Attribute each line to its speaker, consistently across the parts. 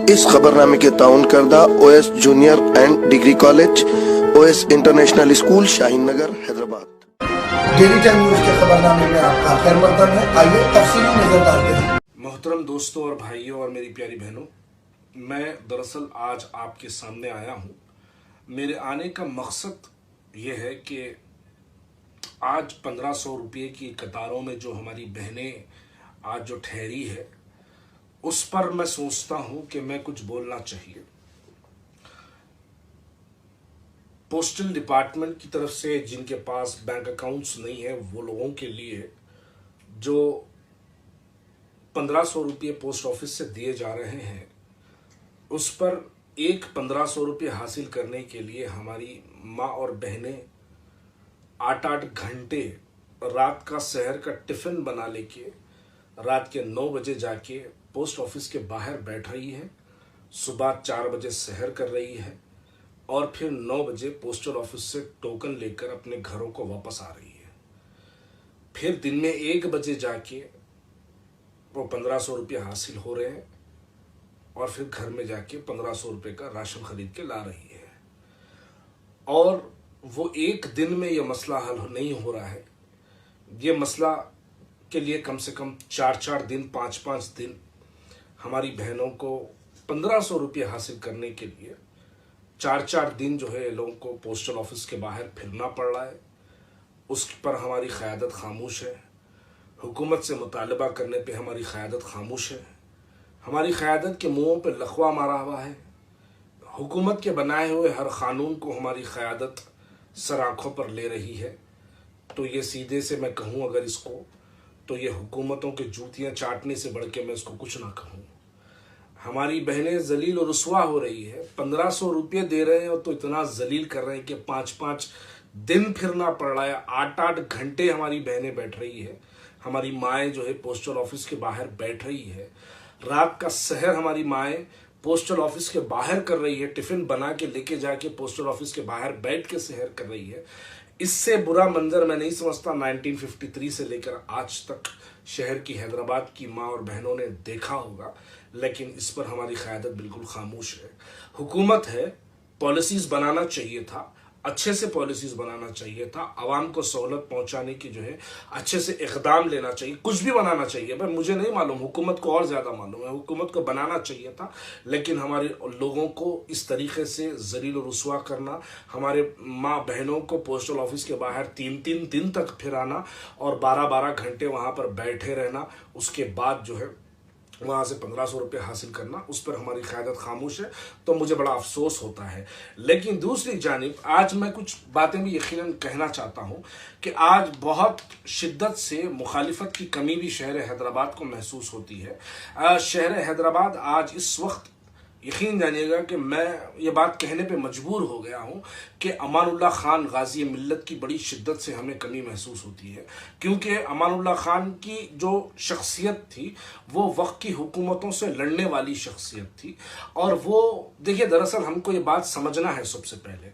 Speaker 1: इस खबरनामे के ताउन करदा OS junior and degree college, OS international school, Shaheen Nagar, Hyderabad.
Speaker 2: Daily time news के खबरनामे में आपका खैर मकदम है। आइए तफसीली नजर डालते हैं।
Speaker 3: मोहतरम दोस्तों और भाइयों और मेरी प्यारी बहनों, मैं दरअसल आज आपके सामने आया हूँ। मेरे आने का मकसद ये है कि आज 1500 रुपये की कतारों में जो हमारी बहनें आज जो ठहरी है, उस पर मैं सोचता हूँ कि मैं कुछ बोलना चाहिए। पोस्टल डिपार्टमेंट की तरफ से जिनके पास बैंक अकाउंट्स नहीं है, वो लोगों के लिए जो 1500 रुपये पोस्ट ऑफिस से दिए जा रहे हैं, उस पर एक 1500 रुपये हासिल करने के लिए हमारी माँ और बहनें 8-8 घंटे रात का शहर का टिफिन बना लेके रात के 9 बजे जाके पोस्ट ऑफिस के बाहर बैठ रही है, सुबह 4 बजे शहर कर रही है और फिर 9 बजे पोस्टल ऑफिस से टोकन लेकर अपने घरों को वापस आ रही है। फिर दिन में 1 बजे जाके वो 1500 रुपये हासिल हो रहे हैं और फिर घर में जाके 1500 रुपये का राशन खरीद के ला रही है। और वो एक दिन में ये मसला हल नहीं हो रहा है। ये मसला के लिए कम से कम 4-4 दिन, 5-5 दिन हमारी बहनों को 1500 रुपये हासिल करने के लिए 4-4 दिन जो है लोगों को पोस्टल ऑफिस के बाहर फिरना पड़ रहा है। उस पर हमारी क़यादत खामोश है। हुकूमत से मुतालबा करने पे हमारी क़यादत खामोश है। हमारी क़यादत के मुंहों पे लखवा मारा हुआ है। हुकूमत के बनाए हुए हर कानून को हमारी क़यादत सर आँखों पर ले रही है। तो ये सीधे से मैं कहूँ अगर इसको, तो ये हुकूमतों के जूतियाँ चाटने से बढ़ के मैं इसको कुछ ना कहूँ। हमारी बहनें जलील और रुस्वा हो रही है। 1500 रुपये दे रहे हैं और तो इतना जलील कर रहे हैं कि 5-5 दिन फिरना पड़ रहा है। 8-8 घंटे हमारी बहनें बैठ रही है। हमारी माएँ जो है पोस्टल ऑफिस के बाहर बैठ रही है। रात का सहर हमारी माएँ पोस्टल ऑफिस के बाहर कर रही है। टिफिन बना के लेके जाके पोस्टल ऑफिस के बाहर बैठ के सहर कर रही है। इससे बुरा मंजर मैं नहीं समझता 1953 से लेकर आज तक शहर की हैदराबाद की माँ और बहनों ने देखा होगा। लेकिन इस पर हमारी क़यादत बिल्कुल खामोश है। हुकूमत है, पॉलिसीज़ बनाना चाहिए था, अच्छे से पॉलिसीज़ बनाना चाहिए था, आवाम को सहूलत पहुंचाने की जो है अच्छे से इक़दाम लेना चाहिए, कुछ भी बनाना चाहिए। पर मुझे नहीं मालूम, हुकूमत को और ज़्यादा मालूम है। हुकूमत को बनाना चाहिए था, लेकिन हमारे लोगों को इस तरीके से ज़लील और रुस्वा करना, हमारे माँ बहनों को पोस्टल ऑफिस के बाहर 3-3 दिन तक फिराना और 12-12 घंटे वहाँ पर बैठे रहना, उसके बाद जो है वहाँ से 1500 रुपये हासिल करना, उस पर हमारी क़यादत खामोश है। तो मुझे बड़ा अफसोस होता है। लेकिन दूसरी जानिब आज मैं कुछ बातें भी यकीनन कहना चाहता हूँ कि आज बहुत शिद्दत से मुखालिफत की कमी भी शहर हैदराबाद को महसूस होती है। शहर हैदराबाद आज इस वक्त यकीन जानिएगा कि मैं ये बात कहने पे मजबूर हो गया हूँ कि अमानुल्लाह खान गाजी मिल्लत की बड़ी शिद्दत से हमें कमी महसूस होती है। क्योंकि अमानुल्लाह खान की जो शख्सियत थी वो वक्त की हुकूमतों से लड़ने वाली शख्सियत थी। और वो देखिए, दरअसल हमको ये बात समझना है सबसे पहले,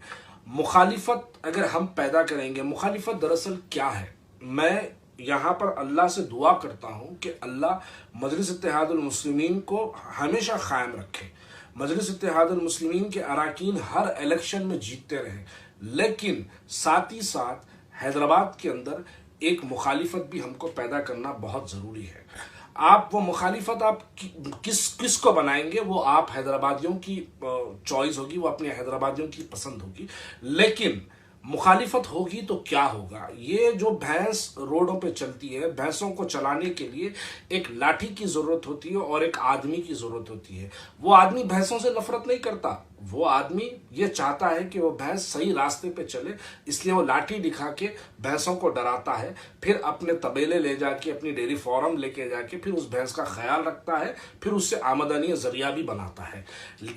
Speaker 3: मुखालिफत अगर हम पैदा करेंगे, मुखालिफत दरअसल क्या है। मैं यहाँ पर अल्लाह से दुआ करता हूँ कि अल्लाह मजलिस इत्तेहादुल मुस्लिमीन को हमेशा कायम रखे। मजलिस इत्तेहादुल मुस्लिमीन के अराकीन हर इलेक्शन में जीतते रहें, लेकिन साथ ही साथ हैदराबाद के अंदर एक मुखालिफत भी हमको पैदा करना बहुत ज़रूरी है। आप वो मुखालिफत आप किस को बनाएंगे वो आप हैदराबादियों की चॉइस होगी, वो अपने हैदराबादियों की पसंद होगी। लेकिन मुखालिफत होगी तो क्या होगा। ये जो भैंस रोडों पे चलती है, भैंसों को चलाने के लिए एक लाठी की ज़रूरत होती है और एक आदमी की ज़रूरत होती है। वो आदमी भैंसों से नफरत नहीं करता, वो आदमी ये चाहता है कि वो भैंस सही रास्ते पे चले, इसलिए वो लाठी दिखा के भैंसों को डराता है। फिर अपने तबेले ले जाके, अपनी डेयरी फार्म लेके जाके फिर उस भैंस का ख्याल रखता है, फिर उससे आमदनी जरिया भी बनाता है।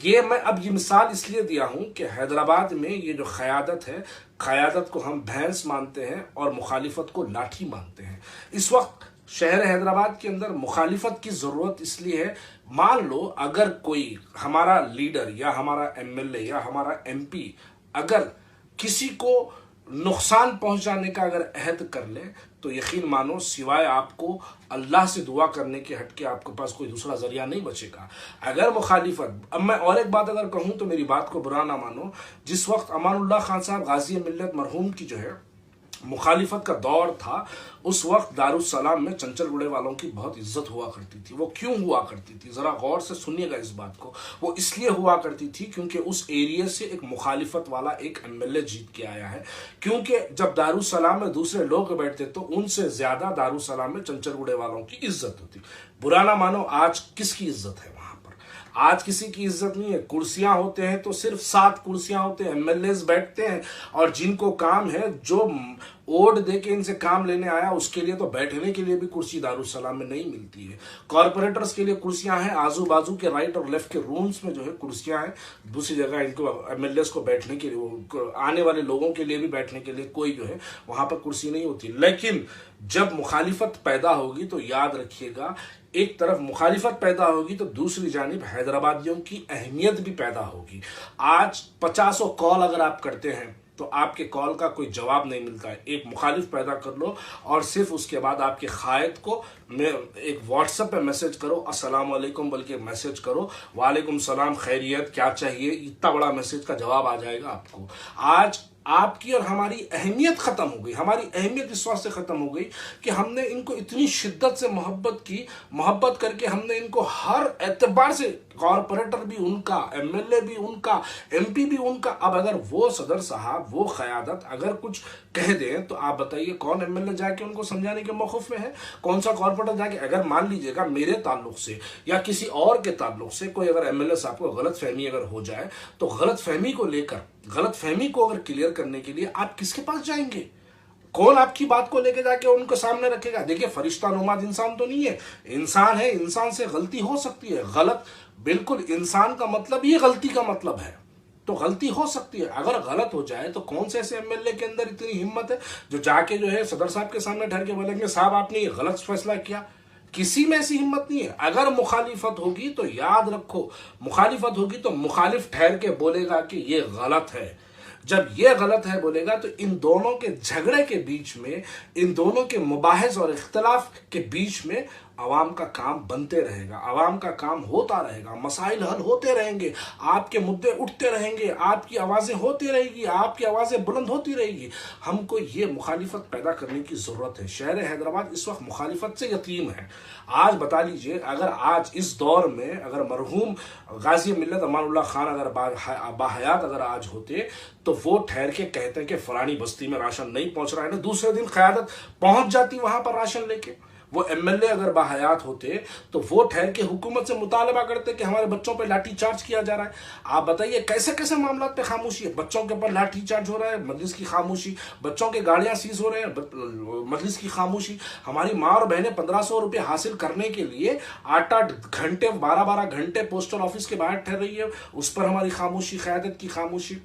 Speaker 3: ये मैं अब ये मिसाल इसलिए दिया हूँ कि हैदराबाद में ये जो क़यादत है, क़यादत को हम भैंस मानते हैं और मुखालिफत को लाठी मानते हैं। इस वक्त शहर हैदराबाद के अंदर मुखालिफत की ज़रूरत इसलिए है, मान लो अगर कोई हमारा लीडर या हमारा एमएलए या हमारा एमपी अगर किसी को नुकसान पहुंचाने का अगर अहद कर ले, तो यकीन मानो सिवाय आपको अल्लाह से दुआ करने के हट के आपके पास कोई दूसरा जरिया नहीं बचेगा। अगर मुखालिफत, अब मैं और एक बात अगर कहूँ तो मेरी बात को बुरा ना मानो, जिस वक्त अमानुल्लाह खान साहब गाजी मिल्लत मरहूम की जो है मुखालिफत का दौर था, उस वक्त दारुस्सलाम में चंचलगुड़े वालों की बहुत इज्जत हुआ करती थी। वो क्यों हुआ करती थी, जरा गौर से सुनिएगा इस बात को। वो इसलिए हुआ करती थी क्योंकि उस एरिया से एक मुखालिफत वाला एक एमएलए जीत के आया है। क्योंकि जब दारुस्सलाम में दूसरे लोग बैठते तो उनसे ज्यादा दारुस्सलाम में चंचलगुड़े वालों की इज्जत होती। बुरा ना मानो, आज किसकी इज्जत है वहां पर? आज किसी की इज्जत नहीं है। कुर्सियां होते हैं तो सिर्फ 7 कुर्सियां होते हैं, एमएलए बैठते हैं, और जिनको काम है, जो ओड दे के इनसे काम लेने आया, उसके लिए तो बैठने के लिए भी कुर्सी दारुस्सलाम में नहीं मिलती है। कॉर्पोरेटर्स के लिए कुर्सियां हैं, आजू बाजू के राइट और लेफ्ट के रूम्स में जो है कुर्सियां हैं, दूसरी जगह इनको एमएलए को बैठने के लिए, आने वाले लोगों के लिए भी बैठने के लिए कोई जो है वहां पर कुर्सी नहीं होती। लेकिन जब मुखालिफत पैदा होगी तो याद रखिएगा, एक तरफ मुखालिफत पैदा होगी तो दूसरी जानिब हैदराबादियों की अहमियत भी पैदा होगी। आज 50 कॉल अगर आप करते हैं तो आपके कॉल का कोई जवाब नहीं मिलता है। एक मुखालिफ पैदा कर लो और सिर्फ उसके बाद आपके कायद को एक व्हाट्सएप पे मैसेज करो, अस्सलाम वालेकुम बोल के मैसेज करो, वालेकुम सलाम, खैरियत, क्या चाहिए, इतना बड़ा मैसेज का जवाब आ जाएगा आपको। आज आपकी और हमारी अहमियत खत्म हो गई। हमारी अहमियत इस वास्ते खत्म हो गई कि हमने इनको इतनी शिद्दत से मोहब्बत की, मोहब्बत करके हमने इनको हर एतबार से, कॉर्पोरेटर भी उनका, एमएलए भी उनका, एमपी भी उनका। अब अगर वो सदर साहब, वो क़यादत अगर कुछ कह दें तो आप बताइए कौन एमएलए जाके उनको समझाने के मौक़िफ़ में है? कौन सा कॉर्पोरेटर जाके, अगर मान लीजिएगा मेरे ताल्लुक से या किसी और के ताल्लुक से कोई अगर एमएलए साहब को गलत फहमी अगर हो जाए, तो गलत फहमी को लेकर, गलत फहमी को अगर क्लियर करने के लिए आप किसके पास जाएंगे? कौन आपकी बात को लेके जाके उनको सामने रखेगा? देखिए, फरिश्ता नुमाद इंसान तो नहीं है, इंसान है, इंसान से गलती हो सकती है। गलत, बिल्कुल, इंसान का मतलब ये गलती का मतलब है, तो गलती हो सकती है। अगर गलत हो जाए तो कौन से ऐसे एमएलए के अंदर इतनी हिम्मत है जो जाके जो है सदर साहब के सामने ठहर के बोलेंगे साहब आपने ये गलत फैसला किया? किसी में ऐसी हिम्मत नहीं है। अगर मुखालिफत होगी तो याद रखो, मुखालिफत होगी तो मुखालिफ ठहर के बोलेगा कि ये गलत है। जब ये गलत है बोलेगा तो इन दोनों के झगड़े के बीच में, इन दोनों के मुबाहिस और इख्तलाफ के बीच में अवाम का काम बनते रहेगा, अवाम का काम होता रहेगा, मसाइल हल होते रहेंगे, आपके मुद्दे उठते रहेंगे, आपकी आवाज़ें होती रहेगी, आपकी आवाज़ें बुलंद होती रहेगी। हमको ये मुखालिफत पैदा करने की ज़रूरत है। शहर हैदराबाद इस वक्त मुखालिफत से यतीम है। आज बता लीजिए, अगर आज इस दौर में अगर मरहूम गाजी मिल्लत अमानुल्लाह खान अगर बाहयात अगर आज होते तो वो ठहर के कहते हैं कि फलानी बस्ती में राशन नहीं पहुंच रहा है ना, दूसरे दिन क़यादत पहुंच जाती वहां पर राशन लेके। वो एमएलए अगर बाहयात होते तो वो ठहर के हुकूमत से मुतालबा करते कि हमारे बच्चों पे लाठी चार्ज किया जा रहा है। आप बताइए कैसे कैसे मामला पे खामोशी है? बच्चों के ऊपर लाठी चार्ज हो रहा है, मजलिस की खामोशी, बच्चों के गाड़ियां सीज हो रहे हैं, मजलिस की खामोशी। हमारी माँ और बहनें 1500 रुपये हासिल करने के लिए 8-8 घंटे, 12-12 घंटे पोस्टल ऑफिस के बाहर ठहर रही है, उस पर हमारी खामोशी, क़यादत की खामोशी।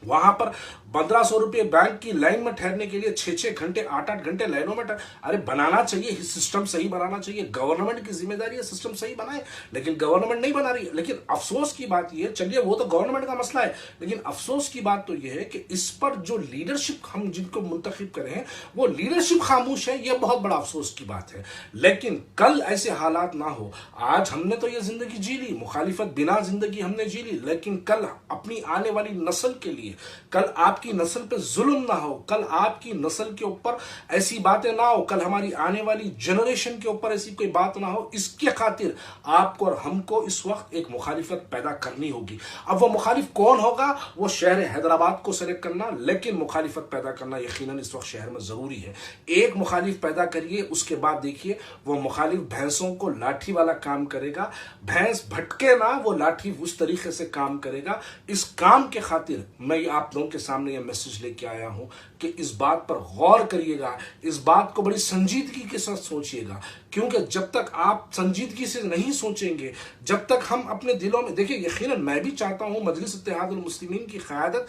Speaker 3: वहां पर 1500 रुपये बैंक की लाइन में ठहरने के लिए 6-6 घंटे, 8-8 घंटे लाइनों में अरे बनाना चाहिए, सिस्टम सही बनाना चाहिए। गवर्नमेंट की जिम्मेदारी है सिस्टम सही बनाए, लेकिन गवर्नमेंट नहीं बना रही है। लेकिन अफसोस की बात यह है, चलिए वो तो गवर्नमेंट का मसला है, लेकिन अफसोस की बात तो यह है कि इस पर जो लीडरशिप हम जिनको मुंतखब करें हैं वो लीडरशिप खामोश है। यह बहुत बड़ा अफसोस की बात है। लेकिन कल ऐसे हालात ना हो। आज हमने तो यह जिंदगी जी ली, मुखालिफत बिना जिंदगी हमने जी ली, लेकिन कल अपनी आने वाली नस्ल के लिए, कल आपकी नस्ल पे जुल्म ना हो, कल आपकी नस्ल के ऊपर ऐसी बातें ना हो, कल हमारी आने वाली जनरेशन के ऊपर ऐसी कोई बात ना हो, इसके खातिर आपको और हमको इस वक्त एक मुखालिफत पैदा करनी होगी। अब वो मुखालिफ कौन होगा? वो शहर हैदराबाद को सेलेक्ट करना, लेकिन मुखालिफत पैदा करना यकीनन इस वक्त शहर में जरूरी है। एक मुखालिफ पैदा करिए, उसके बाद देखिए वो मुखालिफ भैंसों को लाठी वाला काम करेगा, भैंस भटके ना, वो लाठी उस तरीके से काम करेगा। इस काम के खातिर मैं आप लोगों के सामने यह मैसेज लेके आया हूं कि इस बात पर गौर करिएगा, इस बात को बड़ी संजीदगी के साथ सोचिएगा, क्योंकि जब तक आप संजीदगी से नहीं सोचेंगे, जब तक हम अपने दिलों में, देखिए यकीनन मैं भी चाहता हूं मजलिस इत्तेहादुल मुस्लिमीन की क़यादत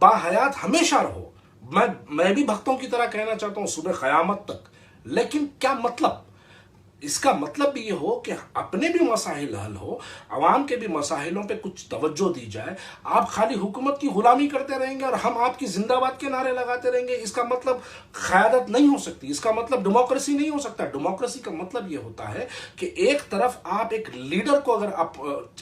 Speaker 3: बाहयात हमेशा रहो। मैं भी भक्तों की तरह कहना चाहता हूं सुबह क़यामत तक, लेकिन क्या मतलब? इसका मतलब भी ये हो कि अपने भी मसाइल हल हो, अवाम के भी मसाइलों पे कुछ तवज्जो दी जाए। आप खाली हुकूमत की गुलामी करते रहेंगे और हम आपकी जिंदाबाद के नारे लगाते रहेंगे, इसका मतलब क़यादत नहीं हो सकती, इसका मतलब डेमोक्रेसी नहीं हो सकता। डेमोक्रेसी का मतलब ये होता है कि एक तरफ आप एक लीडर को अगर आप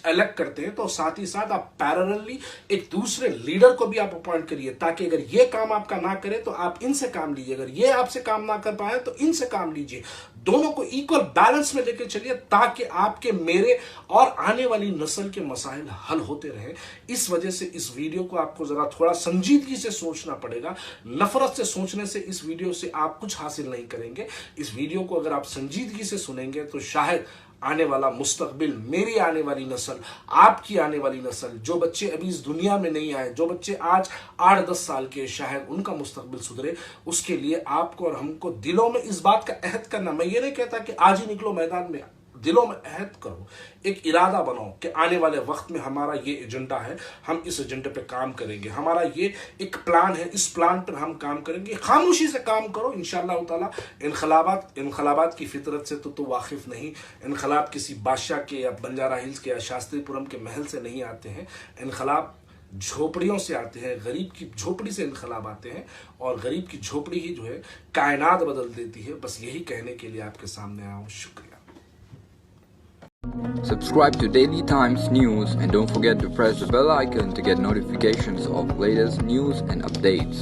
Speaker 3: इलेक्ट करते हैं तो साथ ही साथ आप पैरेलली एक दूसरे लीडर को भी आप अपॉइंट करिए, ताकि अगर ये काम आपका ना करे तो आप इनसे काम लीजिए, अगर ये आपसे काम ना कर पाए तो इनसे काम लीजिए। दोनों को इक्वल बैलेंस में लेकर चलिए, ताकि आपके, मेरे और आने वाली नस्ल के मसाइल हल होते रहे। इस वजह से इस वीडियो को आपको जरा थोड़ा संजीदगी से सोचना पड़ेगा। नफरत से सोचने से इस वीडियो से आप कुछ हासिल नहीं करेंगे। इस वीडियो को अगर आप संजीदगी से सुनेंगे तो शायद आने वाला मुस्तकबिल, मेरी आने वाली नस्ल, आपकी आने वाली नस्ल, जो बच्चे अभी इस दुनिया में नहीं आए, जो बच्चे आज 8-10 साल के, शायद उनका मुस्तकबिल सुधरे। उसके लिए आपको और हमको दिलों में इस बात का अहद करना, मैं ये नहीं कहता कि आज ही निकलो मैदान में, दिलों में अहद करो, एक इरादा बनाओ कि आने वाले वक्त में हमारा ये एजेंडा है, हम इस एजेंडे पे काम करेंगे, हमारा ये एक प्लान है, इस प्लान पर हम काम करेंगे। खामोशी से काम करो, इंशाअल्लाह ताला। इनकलाबात की फितरत से तो वाकिफ नहीं। इनकलाब किसी बादशाह के या बंजारा हिल्स के या शास्त्रीपुरम के महल से नहीं आते हैं। इनकलाब झोपड़ियों से आते हैं, गरीब की झोपड़ी से इनकलाब आते हैं, और गरीब की झोपड़ी ही जो है कायनात बदल देती है। बस यही कहने के लिए आपके सामने आया हूँ। शुक्रिया।
Speaker 4: Subscribe to Daily Times News and don't forget to press the bell icon to get notifications of latest news and updates.